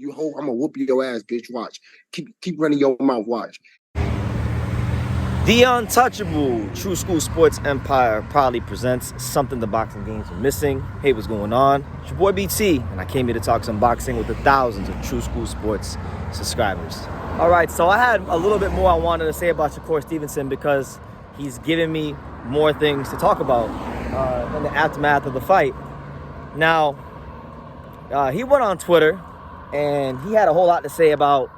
You hope I'm gonna whoop your ass, bitch. Watch. Keep running your mouth. Watch. The untouchable True School Sports Empire proudly presents something the boxing games are missing. Hey, what's going on? It's your boy BT, and I came here to talk some boxing with the thousands of True School Sports subscribers. All right, so I had a little bit more I wanted to say about Shakur Stevenson because he's given me more things to talk about in the aftermath of the fight. Now, he went on Twitter, and he had a whole lot to say about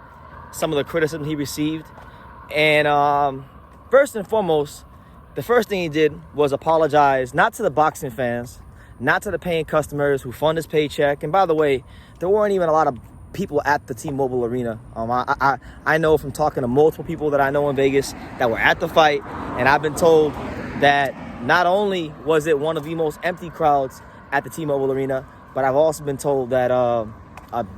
some of the criticism he received. And first and foremost, the first thing he did was apologize, not to the boxing fans, not to the paying customers who fund his paycheck. And by the way, there weren't even a lot of people at the T-Mobile Arena. I know from talking to multiple people that I know in Vegas that were at the fight, and I've been told that not only was it one of the most empty crowds at the T-Mobile Arena, but I've also been told that a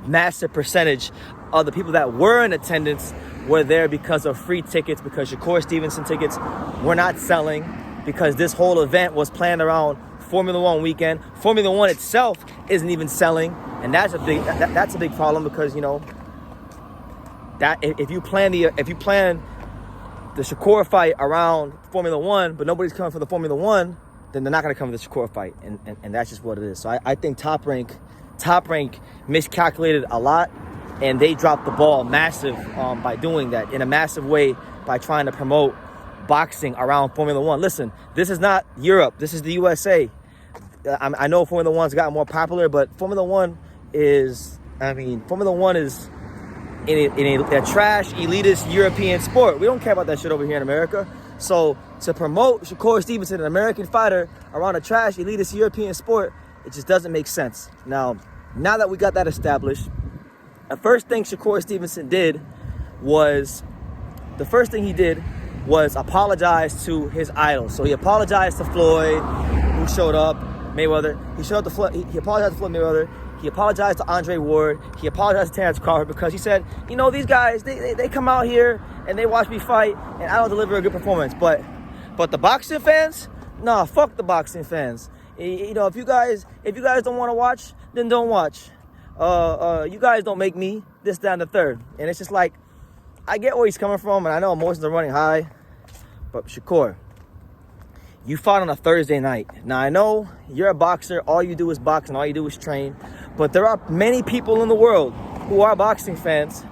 massive percentage of the people that were in attendance were there because of free tickets, because Shakur Stevenson tickets were not selling, because this whole event was planned around Formula One weekend. Formula One itself isn't even selling, and that's a big problem because, you know, that if you plan the Shakur fight around Formula One, but nobody's coming for the Formula One, then they're not going to come to the Shakur fight, and that's just what it is. So I think Top Rank miscalculated a lot, and they dropped the ball massive by doing that in a massive way by trying to promote boxing around Formula One. Listen, this is not Europe. This is the USA. I know Formula One's gotten more popular, but Formula One is in a trash, elitist European sport. We don't care about that shit over here in America. So to promote Shakur Stevenson, an American fighter, around a trash, elitist European sport, it just doesn't make sense. Now that we got that established, the first thing Shakur Stevenson did was apologize to his idols. So he apologized to Floyd, who showed up, Mayweather. He apologized to Floyd Mayweather. He apologized to Andre Ward. He apologized to Terrence Crawford because he said, you know, these guys, they come out here and they watch me fight and I don't deliver a good performance. But the boxing fans, nah, fuck the boxing fans. You know, if you guys don't want to watch, then don't watch. You guys don't make me, this, that, and the third. And it's just like, I get where he's coming from, and I know emotions are running high, but Shakur, you fought on a Thursday night. Now, I know you're a boxer, all you do is box and all you do is train, but there are many people in the world who are boxing fans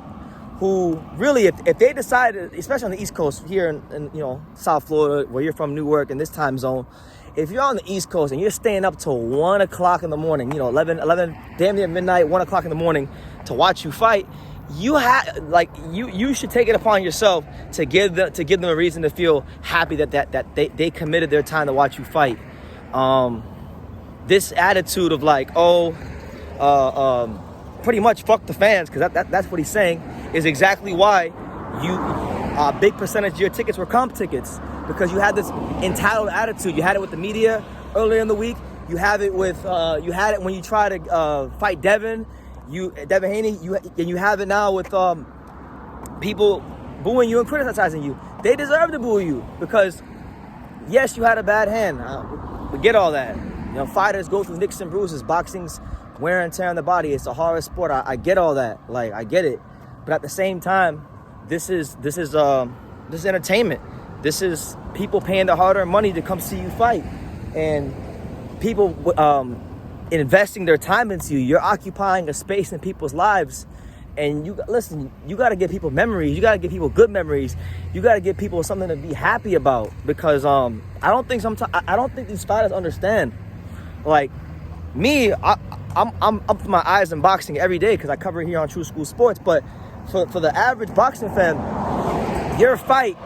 who really, if they decided, especially on the East Coast, here in you know, South Florida, where you're from, Newark, in this time zone, if you're on the East Coast and you're staying up till 1 o'clock in the morning, you know, 11, damn near midnight, 1 o'clock in the morning to watch you fight, you should take it upon yourself to give them a reason to feel happy that they committed their time to watch you fight. This attitude of like, pretty much fuck the fans, because that's what he's saying, is exactly why a big percentage of your tickets were comp tickets. Because you had this entitled attitude. You had it with the media earlier in the week. You have it with you had it when you try to fight Devin Haney. You have it now with people booing you and criticizing you. They deserve to boo you because, yes, you had a bad hand. We get all that. You know, fighters go through nicks and bruises. Boxing's wear and tear on the body. It's a horror sport. I get all that. Like, I get it. But at the same time, this is entertainment. This is people paying their hard-earned money to come see you fight, and people investing their time into you. You're occupying a space in people's lives, and you got to give people memories. You got to give people good memories. You got to give people something to be happy about, because I don't think these fighters understand. Like me, I'm up to my eyes in boxing every day because I cover it here on True School Sports. But for the average boxing fan, your fight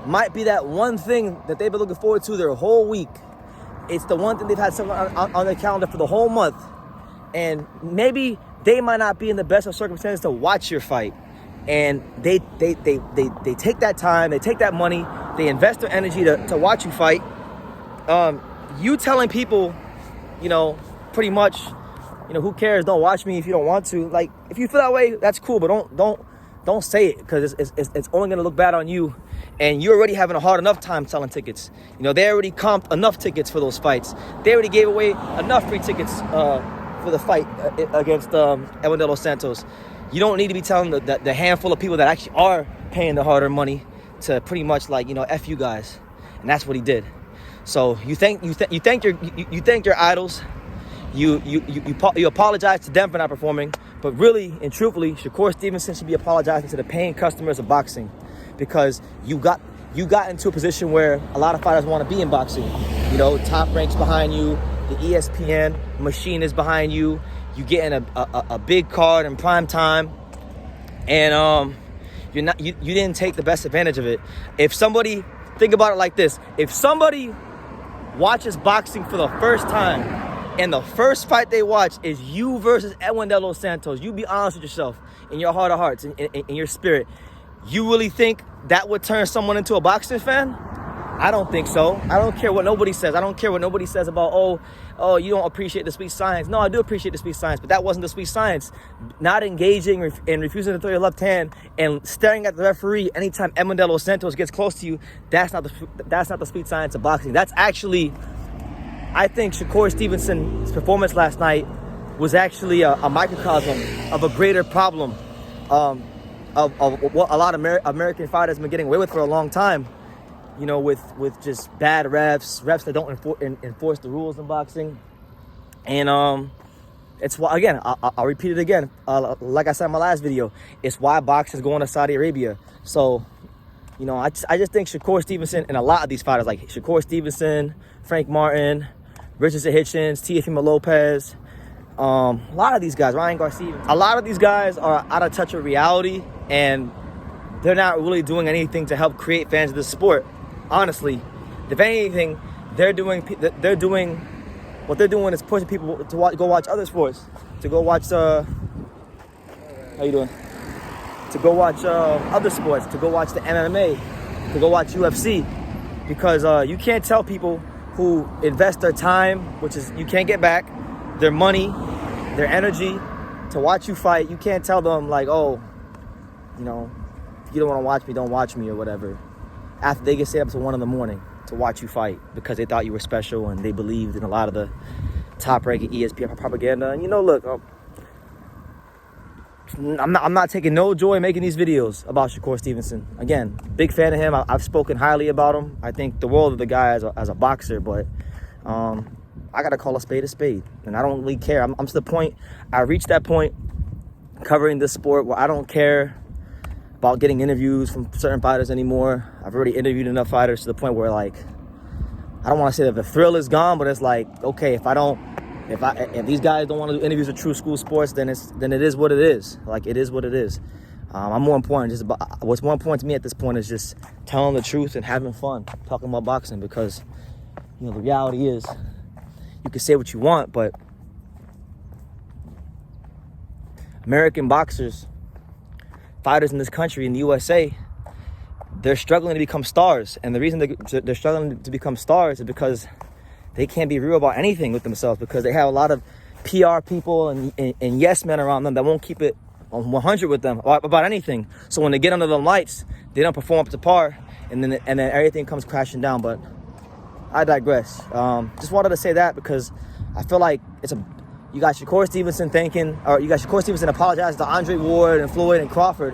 might be that one thing that they've been looking forward to their whole week. It's the one thing they've had something on their calendar for the whole month. And maybe they might not be in the best of circumstances to watch your fight. And they take that time, they take that money, they invest their energy to watch you fight. You telling people, you know, pretty much, you know, who cares? Don't watch me if you don't want to. Like, if you feel that way, that's cool, but don't say it, because it's only going to look bad on you. And you're already having a hard enough time selling tickets. You know, they already comped enough tickets for those fights. They already gave away enough free tickets for the fight against Edwin De Los Santos. You don't need to be telling the handful of people that actually are paying the hard-earned money to pretty much like, F you guys. And that's what he did. So you thank your idols. You apologize to them for not performing, but really and truthfully, Shakur Stevenson should be apologizing to the paying customers of boxing, because you got into a position where a lot of fighters want to be in boxing. Top Rank's behind you, the ESPN machine is behind you. You getting a big card in prime time, and you didn't take the best advantage of it. Think about it like this: if somebody watches boxing for the first time, and the first fight they watch is you versus Edwin De Los Santos, you be honest with yourself, in your heart of hearts, in your spirit. You really think that would turn someone into a boxing fan? I don't think so. I don't care what nobody says. I don't care what nobody says about, oh, you don't appreciate the sweet science. No, I do appreciate the sweet science, but that wasn't the sweet science. Not engaging and refusing to throw your left hand and staring at the referee anytime Edwin De Los Santos gets close to you, that's not the sweet science of boxing. That's actually, I think Shakur Stevenson's performance last night was actually a microcosm of a greater problem of what a lot of American fighters have been getting away with for a long time. With just bad refs that don't enforce the rules in boxing. And it's why, again, I'll repeat it again. Like I said in my last video, it's why boxing is going to Saudi Arabia. So, I just think Shakur Stevenson and a lot of these fighters, like Shakur Stevenson, Frank Martin, Richardson Hitchens, Teofimo Lopez, a lot of these guys, Ryan Garcia, a lot of these guys are out of touch with reality, and they're not really doing anything to help create fans of the sport. Honestly, if anything, they're doing what they're doing is pushing people to go watch other sports, to go watch how you doing? To go watch other sports, to go watch the MMA, to go watch UFC, because you can't tell people who invest their time, which is you can't get back, their money, their energy, to watch you fight. You can't tell them like, oh, if you don't want to watch me, don't watch me or whatever, after they get stayed up till 1 a.m. to watch you fight because they thought you were special and they believed in a lot of the top-ranking ESPN propaganda. And look, I'm not taking no joy in making these videos about Shakur Stevenson. Again, big fan of him. I've spoken highly about him. I think the world of the guy as a boxer, but I gotta call a spade, and I don't really care. I'm to the point. I reached that point covering this sport where I don't care about getting interviews from certain fighters anymore. I've already interviewed enough fighters to the point where, like, I don't want to say that the thrill is gone, but it's like, okay, if these guys don't want to do interviews with True School Sports, then it is what it is. Like, it is what it is. I'm more important. What's more important to me at this point is just telling the truth and having fun talking about boxing, because the reality is, you can say what you want, but American boxers, fighters in this country, in the USA, they're struggling to become stars. And the reason they're struggling to become stars is because they can't be real about anything with themselves, because they have a lot of PR people and yes men around them that won't keep it on 100 with them about anything. So when they get under the lights, they don't perform up to par, and then everything comes crashing down. But I digress. Just wanted to say that because I feel like you got Shakur Stevenson apologizing to Andre Ward and Floyd and Crawford,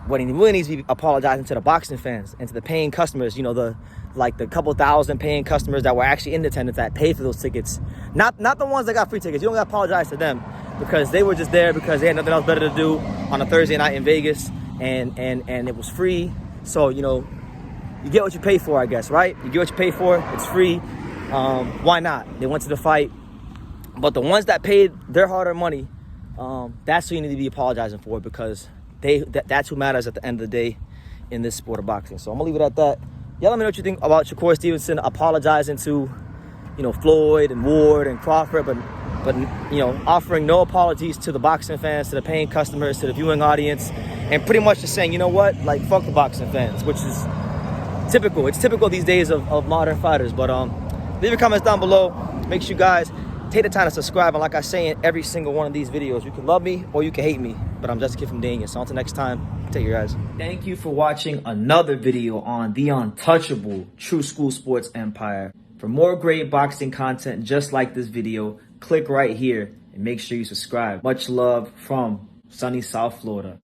when he really needs to be apologizing to the boxing fans and to the paying customers, the couple thousand paying customers that were actually in attendance that paid for those tickets. Not the ones that got free tickets. You don't got to apologize to them, because they were just there because they had nothing else better to do on a Thursday night in Vegas, and it was free. So, you get what you pay for, I guess, right? You get what you pay for. It's free. Why not? They went to the fight. But the ones that paid their hard-earned money, that's who you need to be apologizing for, because that's who matters at the end of the day in this sport of boxing. So I'm going to leave it at that. Y'all let me know what you think about Shakur Stevenson apologizing to, Floyd and Ward and Crawford, but offering no apologies to the boxing fans, to the paying customers, to the viewing audience, and pretty much just saying, like, fuck the boxing fans, which is typical. It's typical these days of modern fighters. But leave your comments down below. Make sure you guys take the time to subscribe. And like I say in every single one of these videos, you can love me or you can hate me, but I'm just a kid from Daniel. So until next time, take care, guys. Thank you for watching another video on the untouchable True School Sports empire. For more great boxing content just like this video, click right here and make sure you subscribe. Much love from sunny South Florida.